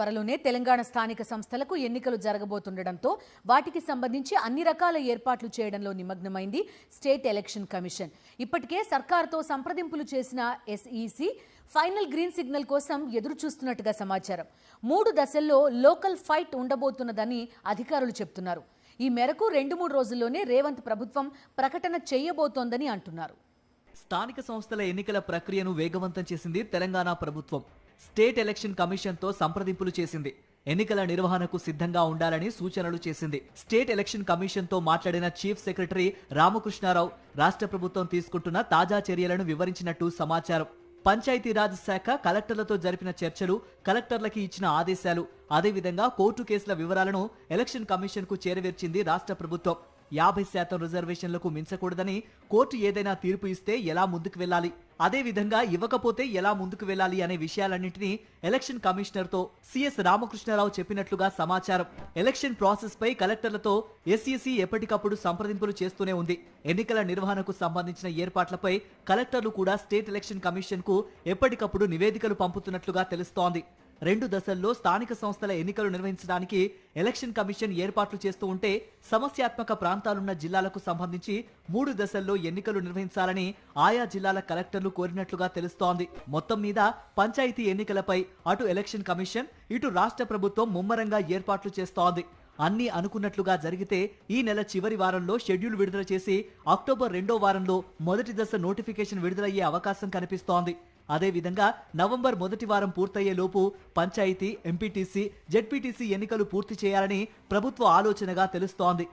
త్వరలోనే తెలంగాణ స్థానిక సంస్థలకు ఎన్నికలు జరగబోతుండటంతో వాటికి సంబంధించి అన్ని రకాల ఏర్పాట్లు చేయడంలో నిమగ్నమైంది స్టేట్ ఎలక్షన్ కమిషన్. ఇప్పటికే సర్కార్తో సంప్రదింపులు చేసిన ఎస్ఈసి ఫైనల్ గ్రీన్ సిగ్నల్ కోసం ఎదురు చూస్తున్నట్టుగా సమాచారం. 3 దశల్లో లోకల్ ఫైట్ ఉండబోతున్నదని అధికారులు చెబుతున్నారు. ఈ మేరకు 2-3 రోజుల్లోనే రేవంత్ ప్రభుత్వం ప్రకటన చేయబోతోందని అంటున్నారు. స్థానిక సంస్థల ఎన్నికల ప్రక్రియను వేగవంతం చేసింది తెలంగాణ ప్రభుత్వం. స్టేట్ ఎలక్షన్ కమిషన్ తో సంప్రదింపులు చేసింది. ఎన్నికల నిర్వహణకు సిద్ధంగా ఉండాలని సూచనలు చేసింది. స్టేట్ ఎలక్షన్ కమిషన్ తో మాట్లాడిన చీఫ్ సెక్రటరీ రామకృష్ణారావు రాష్ట్ర ప్రభుత్వం తీసుకుంటున్న తాజా చర్యలను వివరించినట్టు సమాచారం. పంచాయతీరాజ్ శాఖ కలెక్టర్లతో జరిపిన చర్చలు, కలెక్టర్లకి ఇచ్చిన ఆదేశాలు, అదేవిధంగా కోర్టు కేసుల వివరాలను ఎలక్షన్ కమిషన్ కు చేరవేర్చింది రాష్ట్ర ప్రభుత్వం. 50% రిజర్వేషన్లకు మించకూడదని, కోర్టు ఏదైనా తీర్పు ఇస్తే ఎలా ముందుకు వెళ్లాలి, అదేవిధంగా ఇవ్వకపోతే ఎలా ముందుకు వెళ్లాలి అనే విషయాలన్నింటినీ ఎలక్షన్ కమిషనర్ తో సిఎస్ రామకృష్ణారావు చెప్పినట్లుగా సమాచారం. ఎలక్షన్ ప్రాసెస్ పై కలెక్టర్లతో ఎస్ఈసి ఎప్పటికప్పుడు సంప్రదింపులు చేస్తూనే ఉంది. ఎన్నికల నిర్వహణకు సంబంధించిన ఏర్పాట్లపై కలెక్టర్లు కూడా స్టేట్ ఎలక్షన్ కమిషన్ కు ఎప్పటికప్పుడు నివేదికలు పంపుతున్నట్లుగా తెలుస్తోంది. 2 దశల్లో స్థానిక సంస్థల ఎన్నికలు నిర్వహించడానికి ఎలక్షన్ కమిషన్ ఏర్పాట్లు చేస్తూ ఉంటే, సమస్యాత్మక ప్రాంతాలున్న జిల్లాలకు సంబంధించి 3 దశల్లో ఎన్నికలు నిర్వహించాలని ఆయా జిల్లాల కలెక్టర్లు కోరినట్లుగా తెలుస్తోంది. మొత్తం మీద పంచాయతీ ఎన్నికలపై అటు ఎలక్షన్ కమిషన్, ఇటు రాష్ట్ర ప్రభుత్వం ముమ్మరంగా ఏర్పాట్లు చేస్తోంది. అన్ని అనుకున్నట్లుగా జరిగితే ఈ నెల చివరి వారంలో షెడ్యూల్ విడుదల చేసి అక్టోబర్ 2వ వారంలో మొదటి దశ నోటిఫికేషన్ విడుదలయ్యే అవకాశం కనిపిస్తోంది. అదేవిధంగా నవంబర్ మొదటి వారం పూర్తయ్యే లోపు పంచాయతీ, ఎంపీటీసీ, జెడ్పీటీసీ ఎన్నికలు పూర్తి చేయాలని ప్రభుత్వ ఆలోచనగా తెలుస్తోంది.